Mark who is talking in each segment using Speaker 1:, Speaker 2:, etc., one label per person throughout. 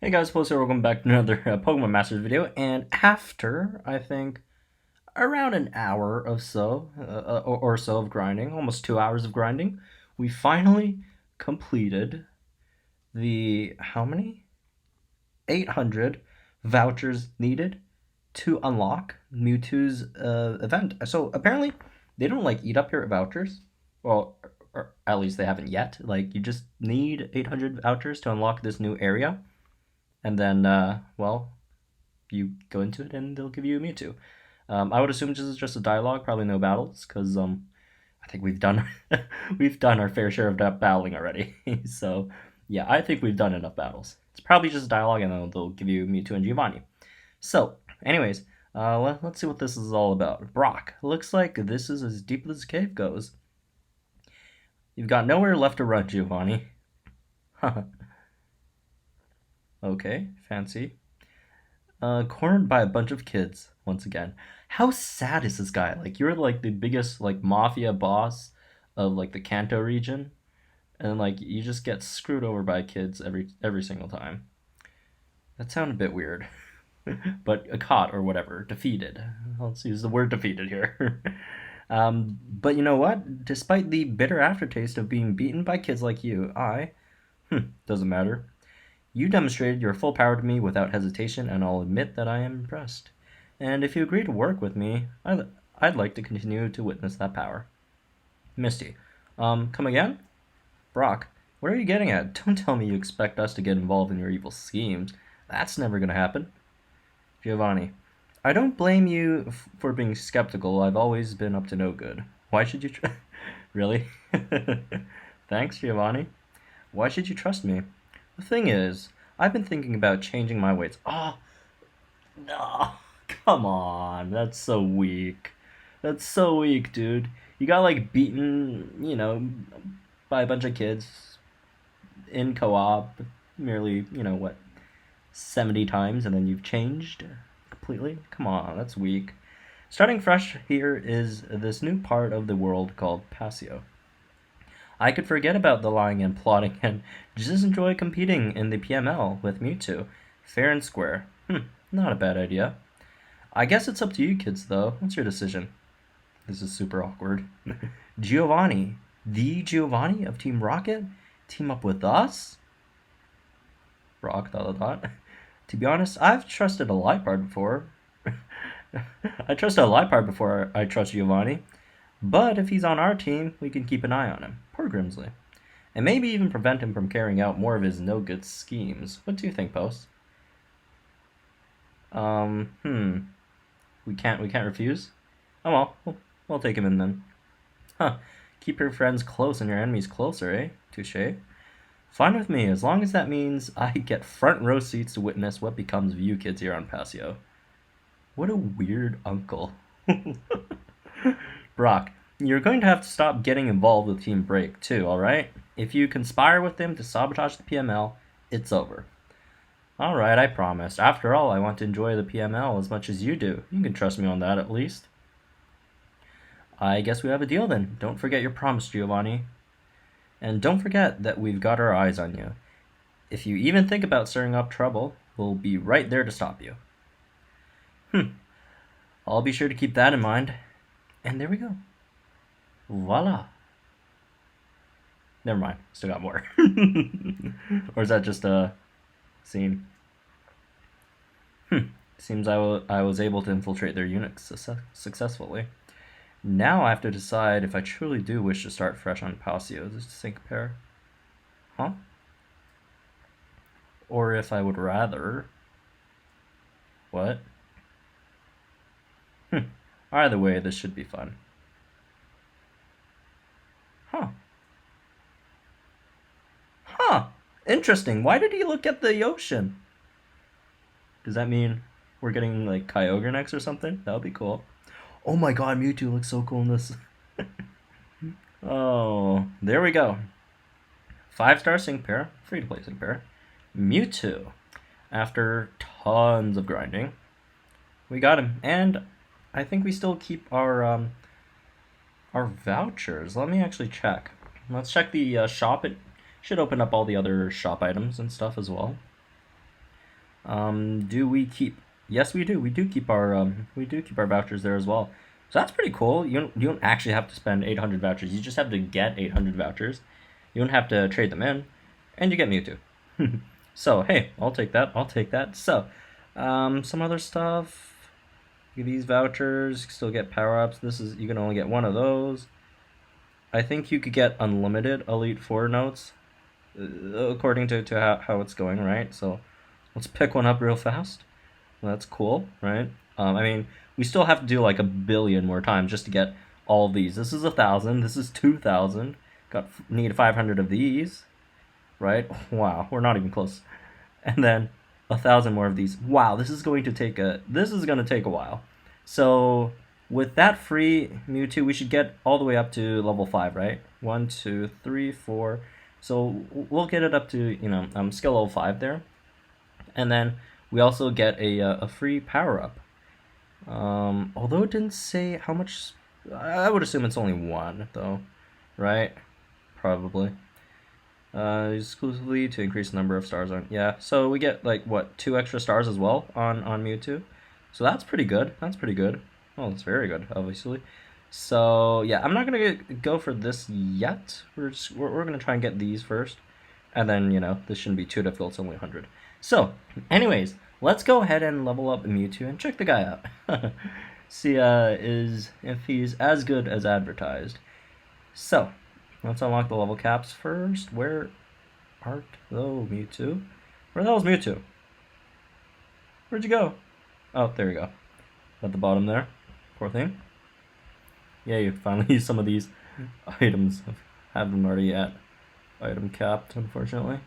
Speaker 1: Hey guys, Post here, welcome back to another Pokemon Masters video, and after, I think, around an hour of so, or so of grinding, almost 2 hours of grinding, we finally completed the, how many? 800 vouchers needed to unlock Mewtwo's event. So apparently, they don't, like, eat up your vouchers, well, or at least they haven't yet. Like, you just need 800 vouchers to unlock this new area, and then, well, you go into it and they'll give you a Mewtwo. I would assume this is just a dialogue, probably no battles, because I think we've done we've done our fair share of battling already. So yeah, I think we've done enough battles. It's probably just dialogue, and then they'll give you Mewtwo and Giovanni. So, anyways, let's see what this is all about. Brock, looks like this is as deep as the cave goes. You've got nowhere left to run, Giovanni. Okay, fancy. Cornered by a bunch of kids once again. How sad is this guy? Like, you're like the biggest like mafia boss of like the Kanto region, and like you just get screwed over by kids every single time. That sounded a bit weird. But caught or whatever, defeated. Let's use the word defeated here. But you know what? Despite the bitter aftertaste of being beaten by kids like you, doesn't matter. You demonstrated your full power to me without hesitation, and I'll admit that I am impressed. And if you agree to work with me, I'd like to continue to witness that power. Misty. Come again? Brock, what are you getting at? Don't tell me you expect us to get involved in your evil schemes. That's never gonna happen. Giovanni. I don't blame you for being skeptical. I've always been up to no good. Why should you Really? Thanks, Giovanni. Why should you trust me? The thing is, I've been thinking about changing my ways. Oh, no. Come on. That's so weak. That's so weak, dude. You got, like, beaten, by a bunch of kids in co op merely, what, 70 times, and then you've changed completely? Come on, that's weak. Starting fresh here is this new part of the world called Passio. I could forget about the lying and plotting and just enjoy competing in the PML with Mewtwo. Fair and square. Not a bad idea. I guess it's up to you kids, though. What's your decision? This is super awkward. Giovanni. The Giovanni of Team Rocket? Team up with us? Rock, dot. To be honest, I've trusted a Liepard before. I trusted a Liepard before I trust Giovanni. But if he's on our team, we can keep an eye on him. Poor Grimsley. And maybe even prevent him from carrying out more of his no-good schemes. What do you think, Post? We can't refuse? Oh well, we'll take him in then. Huh. Keep your friends close and your enemies closer, eh? Touche. Fine with me, as long as that means I get front row seats to witness what becomes of you kids here on Passio. What a weird uncle. Brock, you're going to have to stop getting involved with Team Break, too, alright? If you conspire with them to sabotage the PML, it's over. Alright, I promise. After all, I want to enjoy the PML as much as you do. You can trust me on that, at least. I guess we have a deal, then. Don't forget your promise, Giovanni. And don't forget that we've got our eyes on you. If you even think about stirring up trouble, we'll be right there to stop you. I'll be sure to keep that in mind. And there we go. Voila. Never mind. Still got more. Or is that just a scene? Seems I was able to infiltrate their units successfully. Now I have to decide if I truly do wish to start fresh on Passio, this sync pair. Huh? Or if I would rather... What? Either way, this should be fun. Huh. Interesting. Why did he look at the ocean? Does that mean we're getting, like, Kyogre next or something? That would be cool. Oh my god, Mewtwo looks so cool in this. Oh, there we go. 5-star sync pair. Free-to-play sync pair. Mewtwo. After tons of grinding, we got him. And I think we still keep our vouchers. Let me actually check. Let's check the shop. It should open up all the other shop items and stuff as well. Do we keep? Yes, we do. We do keep our vouchers there as well. So that's pretty cool. You don't actually have to spend 800 vouchers. You just have to get 800 vouchers. You don't have to trade them in, and you get Mewtwo. So hey, I'll take that. I'll take that. So, some other stuff. These vouchers still get power ups. This is you can only get one of those. I think you could get unlimited Elite Four notes, according to how it's going, right? So let's pick one up real fast. That's cool, right? I mean, we still have to do like a billion more times just to get all of these. This is 1,000. This is 2,000. Need 500 of these, right? Wow, we're not even close. And then 1,000 more of these. Wow, this is going to take a while. So with that free Mewtwo, we should get all the way up to level 5, right? 1, 2, 3, 4. So we'll get it up to skill level 5 there, and then we also get a free power up. Although it didn't say how much, I would assume it's only one though, right? Probably. Exclusively to increase the number of stars on. Yeah, so we get like what 2 extra stars as well on Mewtwo, so that's pretty good. That's pretty good. Oh, that's very good, obviously. So yeah, I'm not gonna go for this yet. We're gonna try and get these first, and then this shouldn't be too difficult. It's only 100. So, anyways, let's go ahead and level up Mewtwo and check the guy out. See if he's as good as advertised. So, let's unlock the level caps first. Where art thou, Mewtwo? Where the hell's Mewtwo? Where'd you go? Oh, there you go. At the bottom there. Poor thing. Yeah, you finally use some of these items. Have them already at item capped, unfortunately.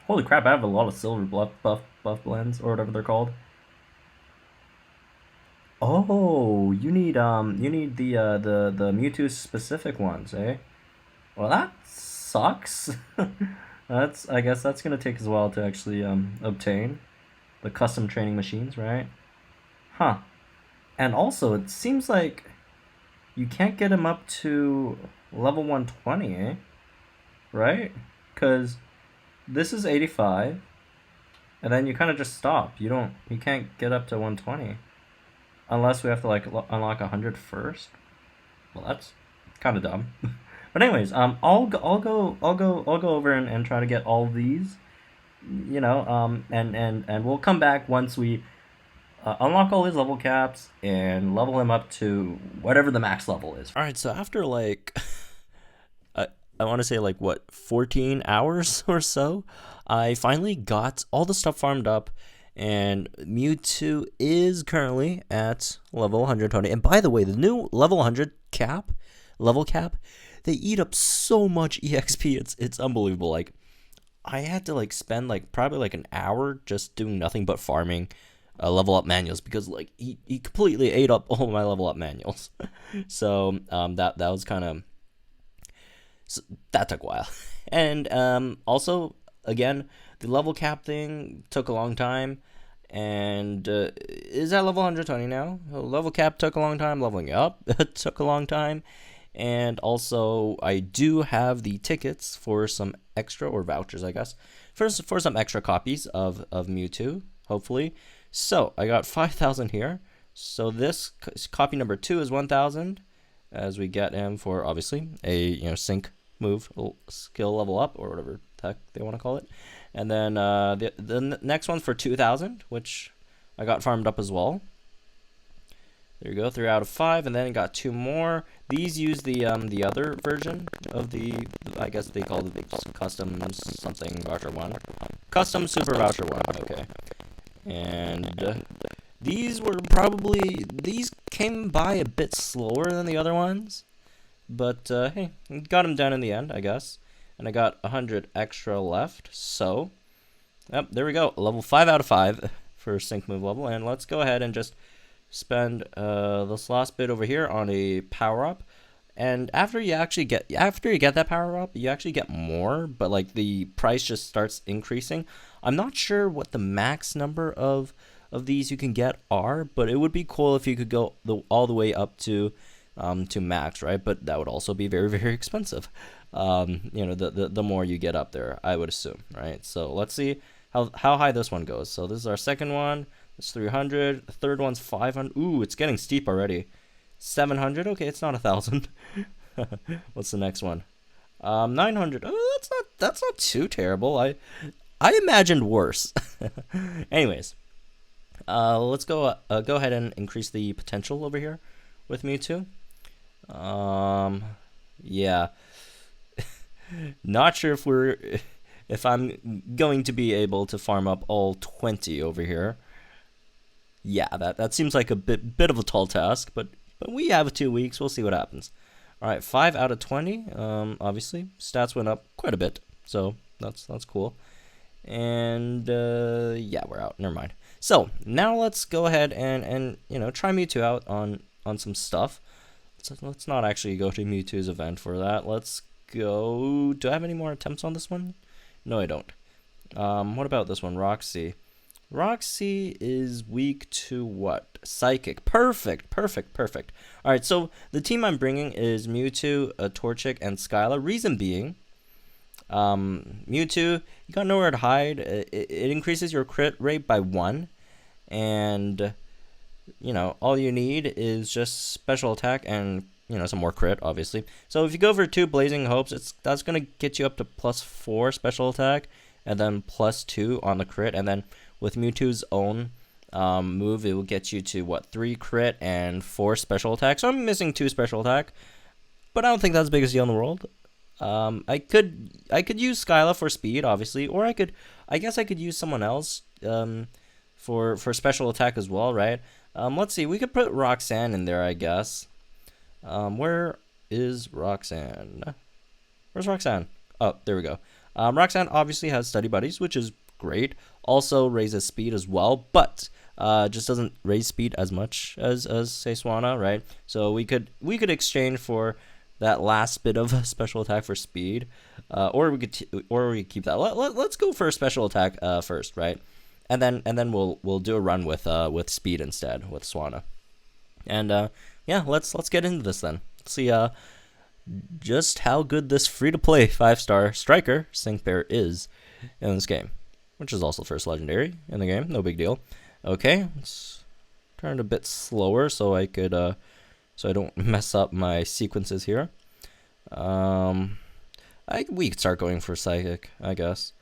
Speaker 1: Holy crap, I have a lot of silver buff blends, or whatever they're called. Oh, you need the Mewtwo specific ones, eh? Well, that sucks. I guess that's gonna take us a while to actually obtain the custom training machines, right? Huh. And also, it seems like you can't get him up to level 120, eh? Right? Because this is 85, and then you kind of just stop. You can't get up to 120. Unless we have to like unlock 100 first. Well, that's kind of dumb. But anyways, I'll go over and try to get all of these, and we'll come back once we unlock all his level caps and level him up to whatever the max level is. All right, so after like I want to say like what 14 hours or so, I finally got all the stuff farmed up. And Mewtwo is currently at level 120. And by the way, the new level 100 level cap, they eat up so much EXP. It's unbelievable. Like, I had to like spend like probably like an hour just doing nothing but farming level up manuals, because like he completely ate up all my level up manuals. So that was kind of, that took a while. And also, again, the level cap thing took a long time, and is at level 120 now. Level cap took a long time. Leveling up took a long time. And also, I do have the tickets for some extra, or vouchers, I guess, for some extra copies of Mewtwo, hopefully. So, I got 5,000 here. So, this copy number 2 is 1,000, as we get him for, obviously, a sync move, skill level up, or whatever the heck they want to call it. And then the next one's for 2,000, which I got farmed up as well. There you go, 3 out of 5, and then got 2 more. These use the other version of the, I guess they call it custom something voucher 1. Custom super voucher 1, okay. And these came by a bit slower than the other ones. But, hey, got them done in the end, I guess. And I got 100 extra left, so, yep, there we go. Level 5 out of 5 for sync move level. And let's go ahead and just spend this last bit over here on a power-up. And after you get that power-up, you actually get more, but, like, the price just starts increasing. I'm not sure what the max number of these you can get are, but it would be cool if you could go all the way up to max, right? But that would also be very, very expensive. The more you get up there, I would assume, right? So let's see how high this one goes. So this is our second one. It's 300. The third one's 500. Ooh, it's getting steep already. 700. Okay, it's not 1,000. What's the next one? 900. Oh, that's not too terrible. I imagined worse. Anyways, let's go ahead and increase the potential over here with Mewtwo. Yeah. Not sure if I'm going to be able to farm up all 20 over here. Yeah, that seems like a bit of a tall task, but we have 2 weeks. We'll see what happens. All right, 5 out of 20. Obviously, stats went up quite a bit, so that's cool. And yeah, we're out. Never mind. So now let's go ahead and try Mewtwo out on some stuff. Let's not actually go to Mewtwo's event for that. Let's go. Do I have any more attempts on this one? No, I don't. What about this one, Roxy? Roxy is weak to what? Psychic. Perfect. All right, so the team I'm bringing is Mewtwo, Torchic, and Skyla. Reason being, Mewtwo, you got nowhere to hide. It increases your crit rate by 1, and all you need is just special attack and some more crit, obviously. So if you go for 2 Blazing Hopes, that's gonna get you up to +4 special attack, and then +2 on the crit, and then with Mewtwo's own move, it will get you to what, 3 crit and 4 special attack. So I'm missing 2 special attack, but I don't think that's the biggest deal in the world. I could use Skyla for speed, obviously, or I guess I could use someone else for special attack as well, right? Let's see, we could put Roxanne in there, I guess. Where is Roxanne? Where's Roxanne? Oh, there we go. Roxanne obviously has study buddies, which is great. Also raises speed as well, but just doesn't raise speed as much as say Swanna, right? So we could exchange for that last bit of special attack for speed, or we could keep that. Let's go for special attack first, right? And then we'll do a run with speed instead with Swanna. And yeah, let's get into this then. Let's see just how good this free-to-play 5-star striker Sync Pair is in this game, which is also first legendary in the game. No big deal. Okay, let's turn it a bit slower so I could so I don't mess up my sequences here. We could start going for Psychic, I guess,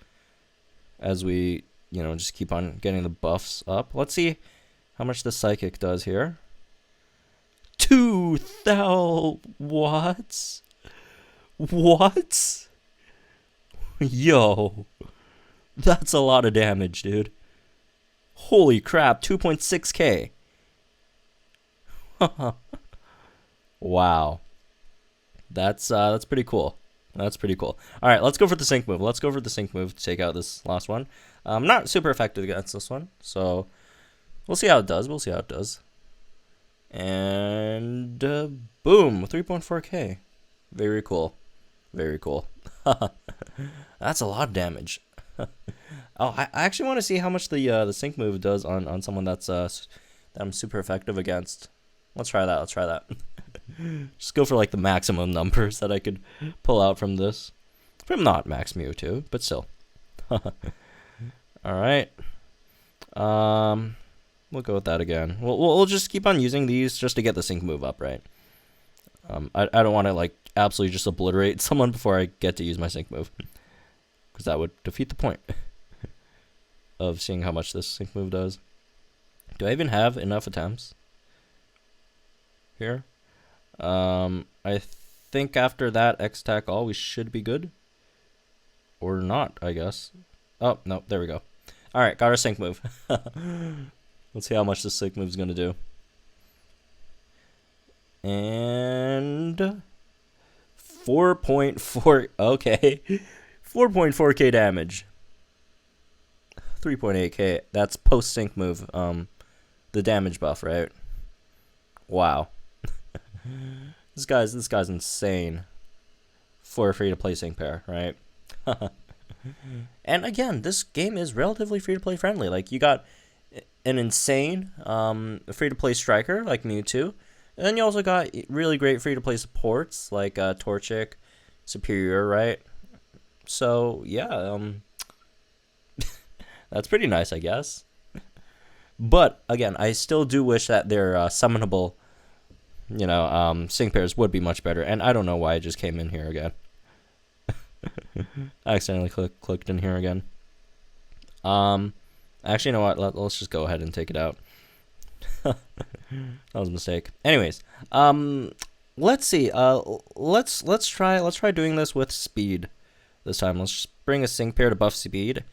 Speaker 1: as we just keep on getting the buffs up. Let's see how much the Psychic does here. 2,000 watts? What? Yo, that's a lot of damage, dude. Holy crap, 2.6k. Wow. That's pretty cool. That's pretty cool. All right, let's go for the sync move. Let's go for the sync move to take out this last one. Not super effective against this one, so we'll see how it does. And boom, 3.4k. Very cool. Very cool. That's a lot of damage. Oh, I actually want to see how much the sync move does on someone that I'm super effective against. Let's try that. Just go for like the maximum numbers that I could pull out from this. From not Max Mewtwo, but still. All right. We'll go with that again. We'll just keep on using these just to get the sync move up, right? I don't want to like absolutely just obliterate someone before I get to use my sync move, because that would defeat the point of seeing how much this sync move does. Do I even have enough attempts here? I think after that X attack all, we should be good. Or not, I guess. Oh, no, there we go. Alright, got our sync move. Let's see how much this sync move is going to do. And 4.4, okay. 4.4k damage. 3.8k. That's post sync move. The damage buff, right? Wow. This guy's insane for a free to play sync pair, right? And again, this game is relatively free to play friendly. Like, you got an insane free to play striker like Mewtwo, and then you also got really great free to play supports like Torchic, Superior, right? So yeah, That's pretty nice, I guess. But again, I still do wish that their summonable, sync pairs would be much better. And I don't know why I just came in here again. I accidentally clicked in here again. Actually, you know what? Let's just go ahead and take it out. That was a mistake. Anyways, let's see. Let's try doing this with speed this time. Let's just bring a sync pair to buff speed,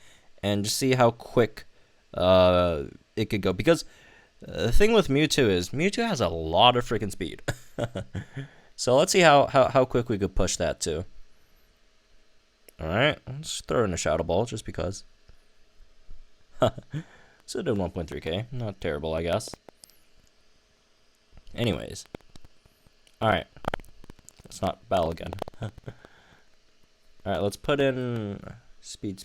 Speaker 1: and just see how quick it could go. Because the thing with Mewtwo is Mewtwo has a lot of freaking speed. So let's see how quick we could push that to. All right, let's throw in a Shadow Ball just because. So it did 1.3k. Not terrible, I guess. Anyways. Alright. Let's not battle again. Alright, let's put in speed.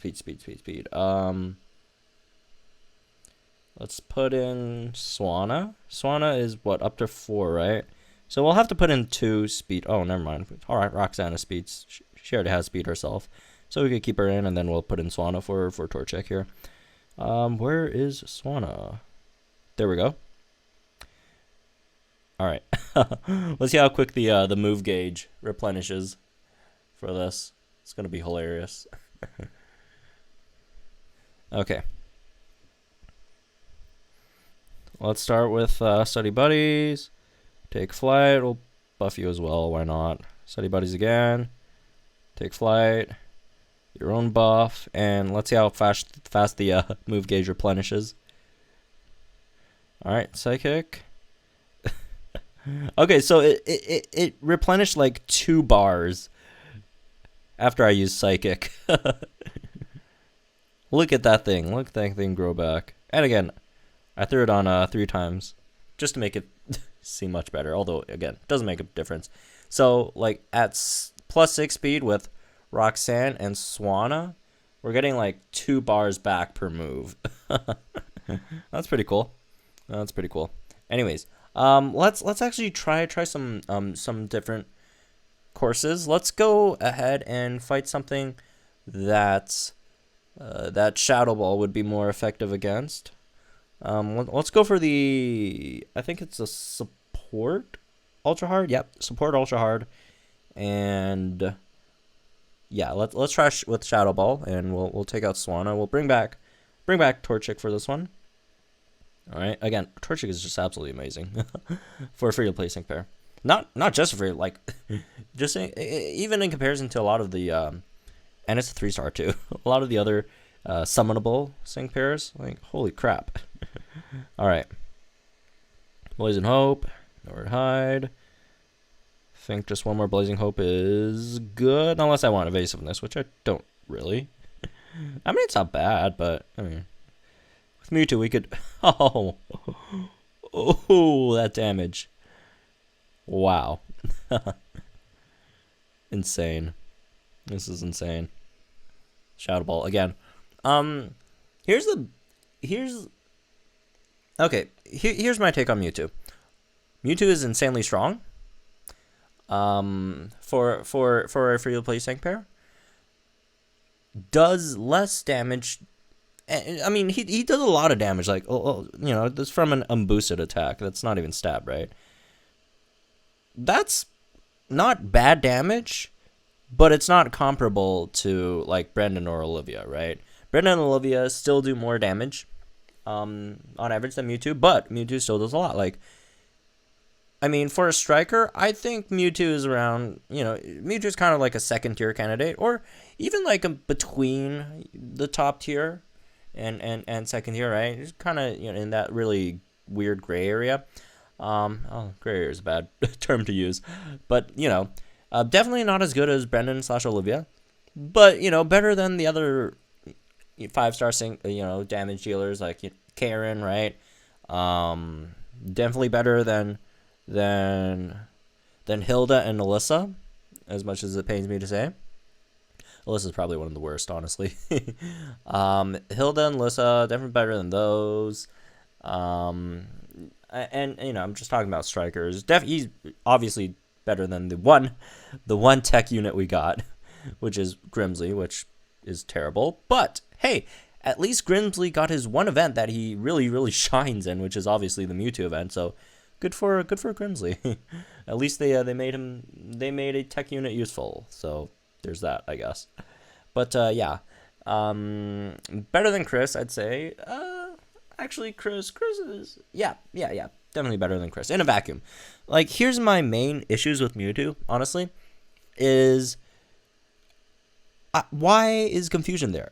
Speaker 1: Let's put in Swanna. Swanna is what, up to 4, right? So we'll have to put in 2 speed. Oh, never mind. Alright, Roxanna speeds. She already has speed herself. So we could keep her in, and then we'll put in Swanna for Torchic here. Where is Swanna? There we go. All right. Let's see how quick the move gauge replenishes for this. It's gonna be hilarious. Okay. Let's start with Study Buddies. Take flight. We'll buff you as well. Why not? Study Buddies again. Take flight. Your own buff, and let's see how fast the move gauge replenishes. All right, Psychic. Okay, so it replenished like 2 bars after I used Psychic. Look at that thing. Look at that thing grow back. And again, I threw it on 3 times just to make it seem much better. Although again, it doesn't make a difference. So like at +6 speed with Roxanne and Swanna, we're getting like 2 bars back per move. That's pretty cool. That's pretty cool. Anyways, let's actually try some different courses. Let's go ahead and fight something that Shadow Ball would be more effective against. Let's go for the, I think it's a support ultra hard. Yep, support ultra hard, and yeah, let's try with Shadow Ball, and we'll take out Swanna. We'll bring back Torchic for this one. All right, again, Torchic is just absolutely amazing for a free to play sync pair. Not just for like, just even in comparison to a lot of the, and it's a 3-star too. A lot of the other summonable sync pairs, like holy crap. All right, Blazing Hope, nowhere to hide. I think just one more Blazing Hope is good, unless I want Evasiveness, which I don't really. I mean, it's not bad, but I mean, with Mewtwo we could. Oh, that damage! Wow, insane. This is insane. Shadow Ball again. Here's my take on Mewtwo. Mewtwo is insanely strong. For a free to play sync pair, does less damage. I mean, he does a lot of damage. Like, that's from an unboosted attack. That's not even stab, right? That's not bad damage, but it's not comparable to like Brendan or Olivia, right? Brendan and Olivia still do more damage, on average than Mewtwo, but Mewtwo still does a lot. Like, I mean, for a striker, I think Mewtwo is around, Mewtwo is kind of like a second tier candidate, or even like a between the top tier and second tier, right? It's kind of, in that really weird gray area. Gray area is a bad term to use, but, definitely not as good as Brendan / Olivia, but, better than the other 5-star damage dealers like Karen, right? Definitely better than Hilda and Alyssa, as much as it pains me to say. Alyssa's probably one of the worst, honestly. Hilda and Alyssa, definitely better than those. And I'm just talking about strikers. He's obviously better than the one tech unit we got, which is Grimsley, which is terrible. But hey,
Speaker 2: at least Grimsley got his one event that he really shines in, which is obviously the Mewtwo event. So good for Grimsley. At least they made a tech unit useful. So there's that, I guess. But yeah, better than Chris, I'd say. Actually, Chris is yeah, definitely better than Chris in a vacuum. Like, here's my main issues with Mewtwo. Honestly, is why is confusion there?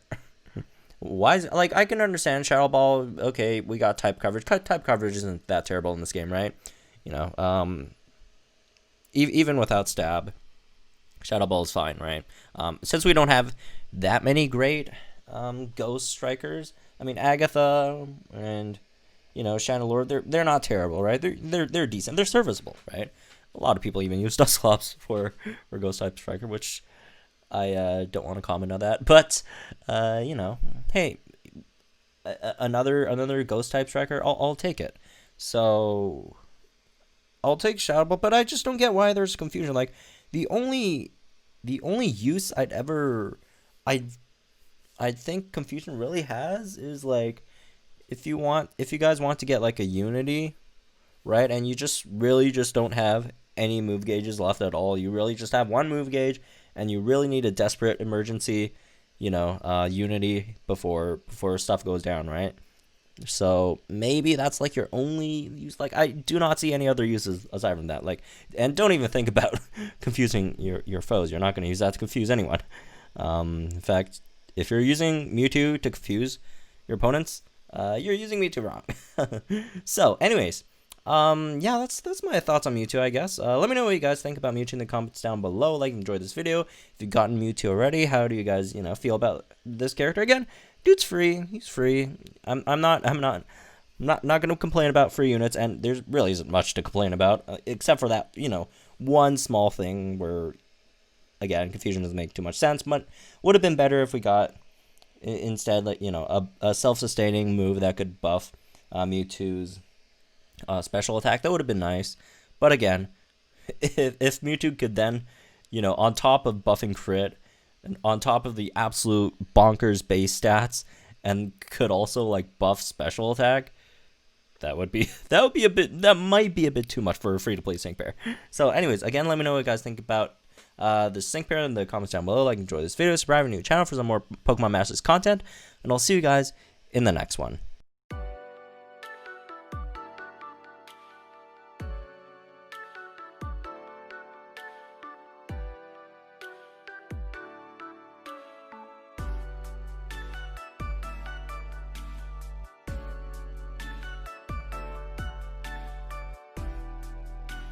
Speaker 2: Why is, like, I can understand Shadow Ball. Okay, we got type coverage. Type coverage isn't that terrible in this game, right? You know, even without stab, Shadow Ball is fine, right? Since we don't have that many great Ghost Strikers, I mean Agatha and Chandelure, they're not terrible, right? They're decent. They're serviceable, right? A lot of people even use Dusclops for Ghost type Striker, which I don't want to comment on that, but hey, another Ghost type Striker, I'll take it. So I'll take Shadow Ball, but I just don't get why there's confusion. Like, the only use I think confusion really has is, like, if you guys want to get like a Unity, right, and you just don't have any move gauges left at all. You really just have one move gauge, and you really need a desperate emergency, Unity before stuff goes down, right? So maybe that's like your only use. Like, I do not see any other uses aside from that. Like, and don't even think about confusing your foes. You're not going to use that to confuse anyone. In fact, if you're using Mewtwo to confuse your opponents, you're using Mewtwo wrong. So, anyways, yeah, that's my thoughts on Mewtwo, I guess. Let me know what you guys think about Mewtwo in the comments down below. Like, enjoyed this video. If you've gotten Mewtwo already, how do you guys, feel about this character? Again, dude's free. He's free. I'm not gonna complain about free units, and there really isn't much to complain about, except for that, one small thing where, again, confusion doesn't make too much sense, but would have been better if we got instead, like, a self-sustaining move that could buff Mewtwo's special attack. That would have been nice. But again, if Mewtwo could then, on top of buffing crit, and on top of the absolute bonkers base stats, and could also like buff special attack, that might be a bit too much for a free-to-play sync pair. So anyways, again, let me know what you guys think about the sync pair in the comments down below. Like, enjoy this video, subscribe to the new channel for some more Pokemon Masters content, and I'll see you guys in the next one.